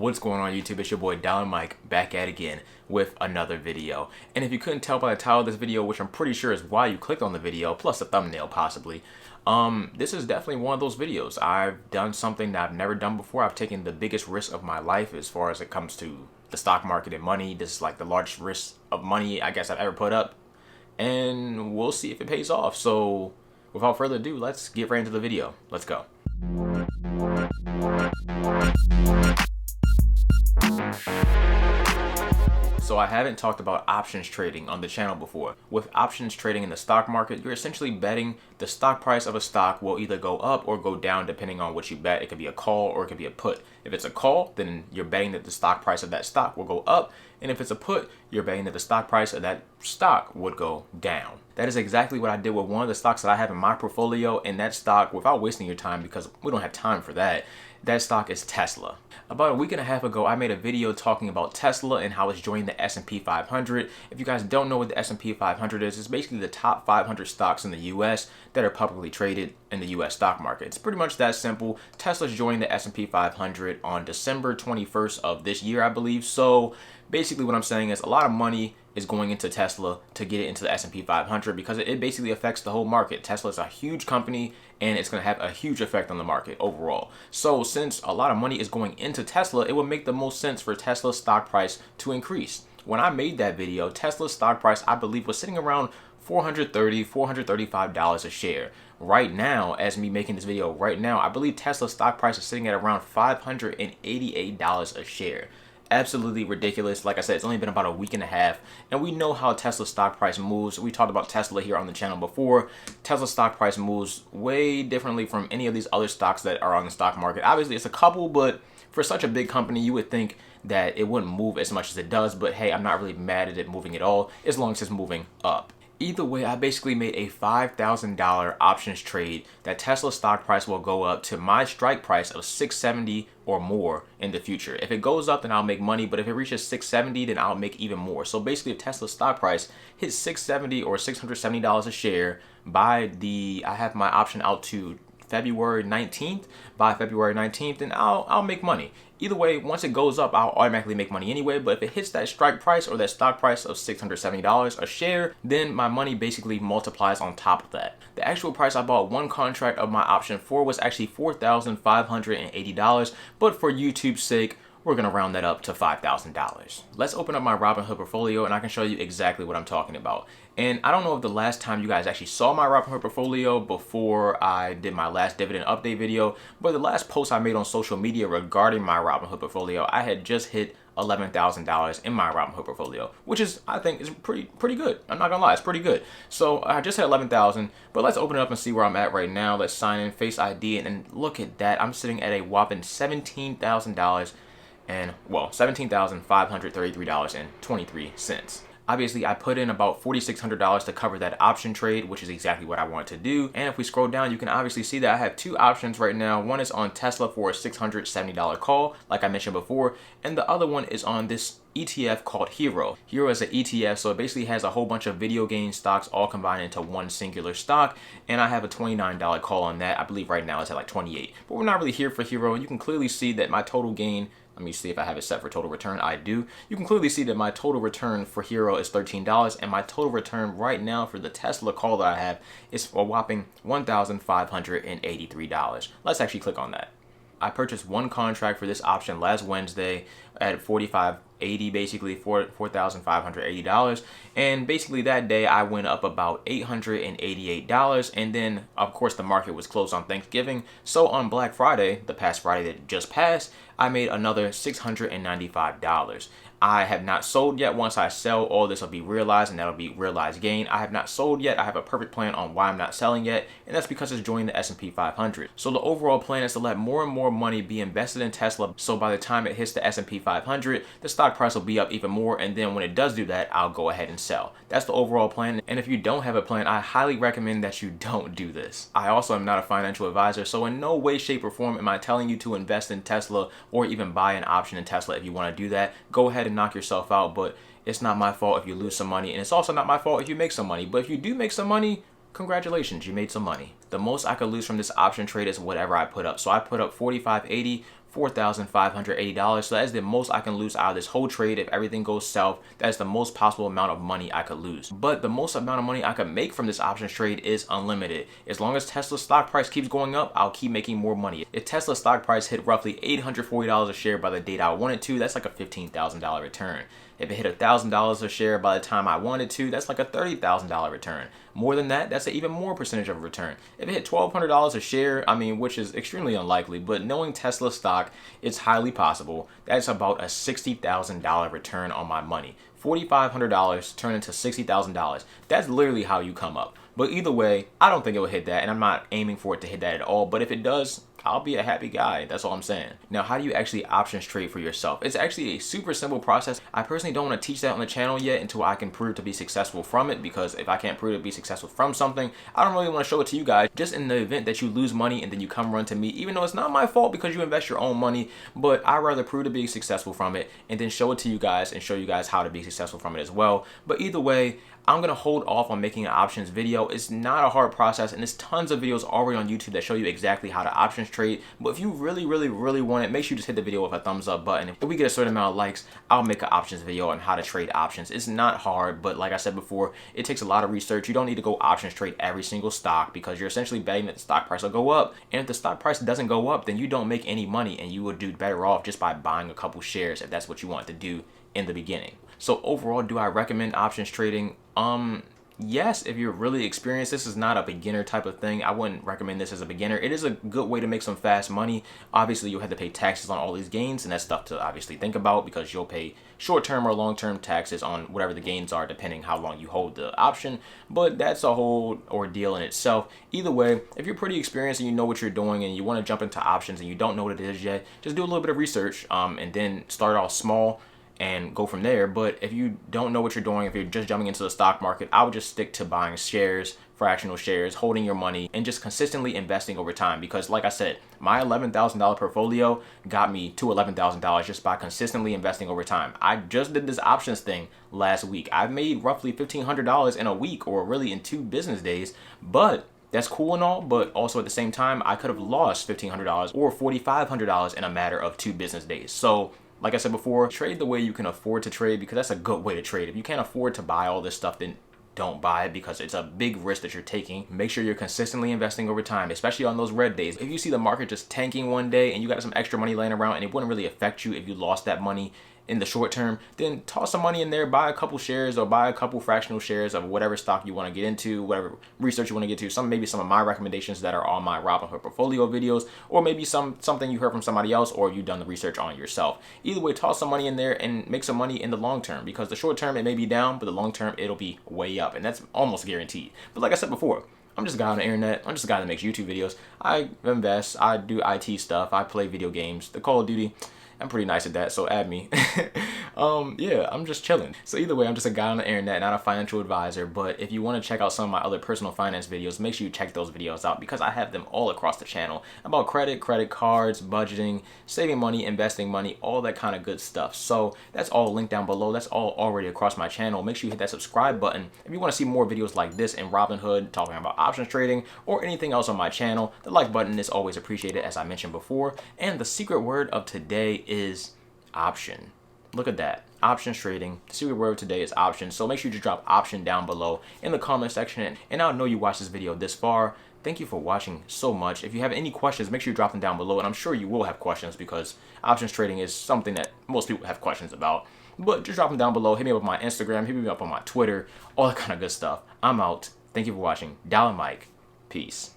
What's going on YouTube? It's your boy DollarMike back at again with another video. And if you couldn't tell by the title of this video, which I'm pretty sure is why you clicked on the video, plus the thumbnail possibly, this is definitely one of those videos. I've done something that I've never done before. I've taken the biggest risk of my life as far as it comes to the stock market and money. This is like the largest risk of money I guess I've ever put up. And we'll see if it pays off. So without further ado, let's get right into the video. Let's go. So I haven't talked about options trading on the channel before. With options trading in the stock market, you're essentially betting the stock price of a stock will either go up or go down depending on what you bet. It could be a call or it could be a put. If it's a call, then you're betting that the stock price of that stock will go up. And if it's a put, you're betting that the stock price of that stock would go down. That is exactly what I did with one of the stocks that I have in my portfolio. And that stock, without wasting your time because we don't have time for that, that stock is Tesla. About a week and a half ago, I made a video talking about Tesla and how it's joining the S&P 500. If you guys don't know what the S&P 500 is, it's basically the top 500 stocks in the US that are publicly traded in the US stock market. It's pretty much that simple. Tesla's joining the S&P 500 on December 21st of this year, I believe. So basically what I'm saying is a lot of money is going into Tesla to get it into the S&P 500 because it basically affects the whole market. Tesla is a huge company and it's going to have a huge effect on the market overall. So since a lot of money is going into Tesla, it would make the most sense for Tesla's stock price to increase. When I made that video, Tesla's stock price, I believe, was sitting around $430, $435 a share. Right now, as me making this video right now, I believe Tesla's stock price is sitting at around $588 a share. Absolutely ridiculous. Like I said, it's only been about a week and a half, and we know how Tesla's stock price moves. We talked about Tesla here on the channel before. Tesla's stock price moves way differently from any of these other stocks that are on the stock market. Obviously, it's a couple, but for such a big company, you would think that it wouldn't move as much as it does. But hey, I'm not really mad at it moving at all, as long as it's moving up. Either way, I basically made a $5,000 options trade that Tesla stock price will go up to my strike price of $670 or more in the future. If it goes up, then I'll make money, but if it reaches $670, then I'll make even more. So basically, if Tesla's stock price hits $670 or $670 a share I have my option out to February 19th. By February 19th, then I'll make money. Either way, once it goes up, I'll automatically make money anyway. But if it hits that strike price or that stock price of $670 a share, then my money basically multiplies on top of that. The actual price I bought one contract of my option for was actually $4,580. But for YouTube's sake, we're going to round that up to $5,000. Let's open up my Robinhood portfolio and I can show you exactly what I'm talking about. And I don't know if the last time you guys actually saw my Robinhood portfolio before I did my last dividend update video, but the last post I made on social media regarding my Robinhood portfolio, I had just hit $11,000 in my Robinhood portfolio, which is, I think, is pretty good. I'm not gonna lie, it's pretty good. So I just hit 11,000, but let's open it up and see where I'm at right now. Let's sign in, Face ID, and look at that. I'm sitting at a whopping $17,000 and, well, $17,533.23. Obviously, I put in about $4,600 to cover that option trade, which is exactly what I want to do. And if we scroll down, you can obviously see that I have two options right now. One is on Tesla for a $670 call, like I mentioned before, and the other one is on this ETF called Hero. Hero is an ETF, so it basically has a whole bunch of video game stocks all combined into one singular stock, and I have a $29 call on that. I believe right now it's at like 28, but we're not really here for Hero. You can clearly see that my total gain, let me see if I have it set for total return. I do. You can clearly see that my total return for Hero is $13, and my total return right now for the Tesla call that I have is a whopping $1,583. Let's actually click on that. I purchased one contract for this option last Wednesday at $4,580, basically $4,580. And basically that day I went up about $888. And then of course the market was closed on Thanksgiving. So on Black Friday, the past Friday that just passed, I made another $695. I have not sold yet. Once I sell, all this will be realized, and that'll be realized gain. I have not sold yet. I have a perfect plan on why I'm not selling yet, and that's because it's joining the S&P 500. So the overall plan is to let more and more money be invested in Tesla, so by the time it hits the S&P 500, the stock price will be up even more, and then when it does do that, I'll go ahead and sell. That's the overall plan, and if you don't have a plan, I highly recommend that you don't do this. I also am not a financial advisor, so in no way, shape, or form am I telling you to invest in Tesla or even buy an option in Tesla. If you want to do that, go ahead and knock yourself out, but it's not my fault if you lose some money, and it's also not my fault if you make some money. But if you do make some money, congratulations, you made some money. The most I could lose from this option trade is whatever I put up. So I put up $45.80 $4,580. So that is the most I can lose out of this whole trade. If everything goes south, that is the most possible amount of money I could lose. But the most amount of money I could make from this options trade is unlimited. As long as Tesla's stock price keeps going up, I'll keep making more money. If Tesla's stock price hit roughly $840 a share by the date I want it to, that's like a $15,000 return. If it hit $1,000 a share by the time I wanted to, that's like a $30,000 return. More than that, that's an even more percentage of a return. If it hit $1,200 a share, I mean, which is extremely unlikely, but knowing Tesla stock, it's highly possible. That's about a $60,000 return on my money. $4,500 turned into $60,000. That's literally how you come up. But either way, I don't think it will hit that, and I'm not aiming for it to hit that at all. But if it does, I'll be a happy guy. That's all I'm saying. Now, how do you actually options trade for yourself? It's actually a super simple process. I personally don't want to teach that on the channel yet until I can prove to be successful from it, because if I can't prove to be successful from something, I don't really want to show it to you guys. Just in the event that you lose money and then you come run to me, even though it's not my fault because you invest your own money, but I'd rather prove to be successful from it and then show it to you guys and show you guys how to be successful from it as well. But either way, I'm going to hold off on making an options video. It's not a hard process, and there's tons of videos already on YouTube that show you exactly how to options trade. But if you really want it, make sure you just hit the video with a thumbs up button. If we get a certain amount of likes, I'll make an options video on how to trade options. It's not hard, but like I said before, it takes a lot of research. You don't need to go options trade every single stock, because you're essentially betting that the stock price will go up. And if the stock price doesn't go up, then you don't make any money, and you would do better off just by buying a couple shares if that's what you want to do in the beginning. So overall, do I recommend options trading? Yes, if you're really experienced. This is not a beginner type of thing. I wouldn't recommend this as a beginner. It is a good way to make some fast money. Obviously, you'll have to pay taxes on all these gains, and that's stuff to obviously think about, because you'll pay short-term or long-term taxes on whatever the gains are, depending how long you hold the option. But that's a whole ordeal in itself. Either way, if you're pretty experienced and you know what you're doing and you want to jump into options and you don't know what it is yet, just do a little bit of research and then start off small and go from there. But if you don't know what you're doing, if you're just jumping into the stock market, I would just stick to buying shares, fractional shares, holding your money, and just consistently investing over time. Because like I said, my $11,000 portfolio got me to $11,000 just by consistently investing over time. I just did this options thing last week. I've made roughly $1,500 in a week, or really in 2 business days. But that's cool and all, but also at the same time, I could have lost $1,500 or $4,500 in a matter of 2 business days. So like I said before, trade the way you can afford to trade, because that's a good way to trade. If you can't afford to buy all this stuff, then don't buy it, because it's a big risk that you're taking. Make sure you're consistently investing over time, especially on those red days. If you see the market just tanking one day and you got some extra money laying around and it wouldn't really affect you if you lost that money in the short term, then toss some money in there, buy a couple shares or buy a couple fractional shares of whatever stock you want to get into, whatever research you want to get to. Maybe some of my recommendations that are on my Robinhood portfolio videos, or maybe something you heard from somebody else, or you've done the research on yourself. Either way, toss some money in there and make some money in the long term, because the short term it may be down, but the long term it'll be way up, and that's almost guaranteed. But like I said before, I'm just a guy on the internet. I'm just a guy that makes YouTube videos. I invest, I do IT stuff, I play video games, the Call of Duty. I'm pretty nice at that, so add me. Yeah, I'm just chilling. So either way, I'm just a guy on the internet, not a financial advisor. But if you want to check out some of my other personal finance videos, make sure you check those videos out, because I have them all across the channel about credit cards, budgeting, saving money, investing money, all that kind of good stuff. So that's all linked down below. That's all already across my channel. Make sure you hit that subscribe button if you want to see more videos like this in Robinhood, talking about options trading, or anything else on my channel. The like button is always appreciated, as I mentioned before. And the secret word of today is option. Look at that. Options trading. The secret word today is option. So make sure you just drop option down below in the comment section. And I know you watched this video this far. Thank you for watching so much. If you have any questions, make sure you drop them down below. And I'm sure you will have questions, because options trading is something that most people have questions about. But just drop them down below. Hit me up on my Instagram. Hit me up on my Twitter. All that kind of good stuff. I'm out. Thank you for watching. DollarMike. Peace.